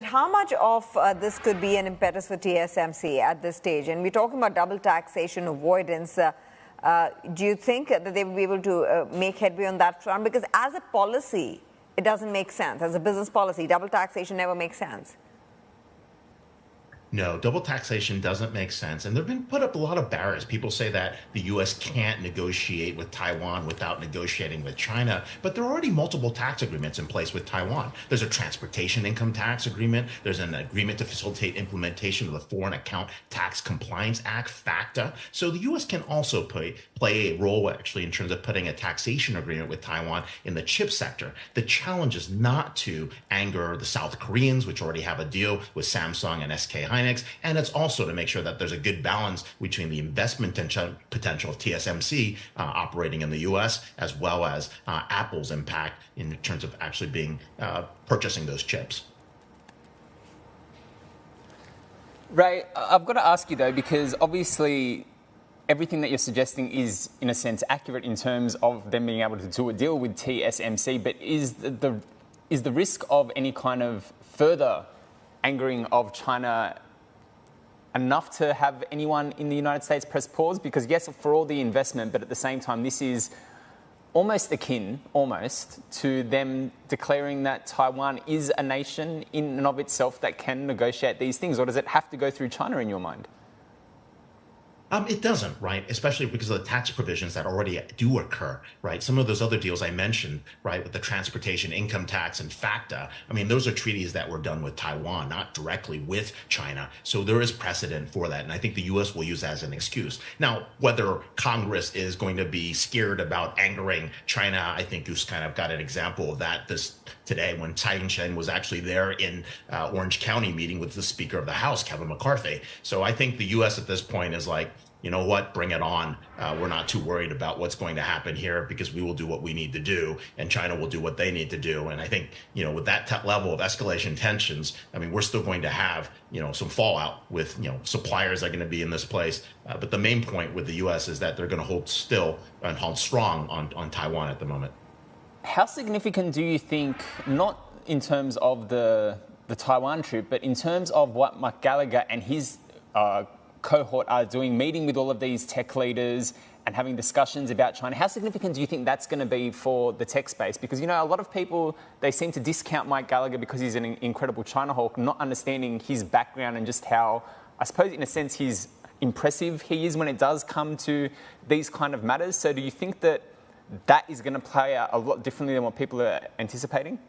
How much of this could be an impetus for TSMC at this stage? And we're talking about double taxation avoidance. Do you think that they will be able to make headway on that front? Because as a policy, it doesn't make sense. As a business policy, double taxation never makes sense. No, double taxation doesn't make sense. And there have been put up a lot of barriers. People say that the U.S. can't negotiate with Taiwan without negotiating with China. But there are already multiple tax agreements in place with Taiwan. There's a transportation income tax agreement. There's an agreement to facilitate implementation of the Foreign Account Tax Compliance Act, FACTA. So the U.S. can also play a role, actually, in terms of putting a taxation agreement with Taiwan in the chip sector. The challenge is not to anger the South Koreans, which already have a deal with Samsung and SK Hynix. And it's also to make sure that there's a good balance between the investment potential of TSMC operating in the U.S. as well as Apple's impact in terms of actually being purchasing those chips. Ray, I've got to ask you though, because obviously everything that you're suggesting is, in a sense, accurate in terms of them being able to do a deal with TSMC. But is the risk of any kind of further angering of China enough to have anyone in the United States press pause? Because yes, for all the investment, but at the same time, this is almost akin, to them declaring that Taiwan is a nation in and of itself that can negotiate these things, or does it have to go through China in your mind? It doesn't, right? Especially because of the tax provisions that already do occur, right? Some of those other deals I mentioned, right, with the transportation income tax and FACTA, I mean, those are treaties that were done with Taiwan, not directly with China. So there is precedent for that. And I think the U.S. will use that as an excuse. Now, whether Congress is going to be scared about angering China, I think you kind of got an example of that today when Tsai Ing-wen was actually there in Orange County meeting with the Speaker of the House, Kevin McCarthy. So I think the U.S. at this point is like, you know what, bring it on. We're not too worried about what's going to happen here because we will do what we need to do and China will do what they need to do. And I think, with that level of escalation tensions, I mean, we're still going to have, some fallout with, suppliers that are going to be in this place. But the main point with the U.S. is that they're going to hold still and hold strong on Taiwan at the moment. How significant do you think, not in terms of the Taiwan trip, but in terms of what Mike Gallagher and his cohort are doing, meeting with all of these tech leaders and having discussions about China, how significant do you think that's going to be for the tech space? Because, a lot of people, they seem to discount Mike Gallagher because he's an incredible China hawk, not understanding his background and just how, I suppose, in a sense, he's impressive he is when it does come to these kind of matters. So do you think that is going to play out a lot differently than what people are anticipating?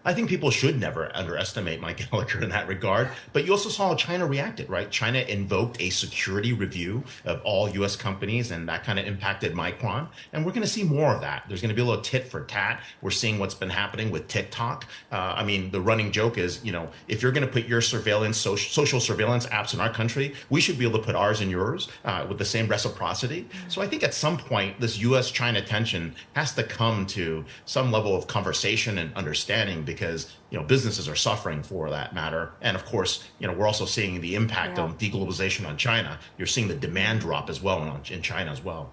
I think people should never underestimate Mike Gallagher in that regard. But you also saw how China reacted, right? China invoked a security review of all U.S. companies, and that kind of impacted Micron. And we're going to see more of that. There's going to be a little tit for tat. We're seeing what's been happening with TikTok. The running joke is, if you're going to put your social surveillance apps in our country, we should be able to put ours in yours with the same reciprocity. So I think at some point, this U.S.-China tension has to come to some level of conversation and understanding, because businesses are suffering for that matter. And of course, we're also seeing the impact of deglobalization on China. You're seeing the demand drop as well in China as well.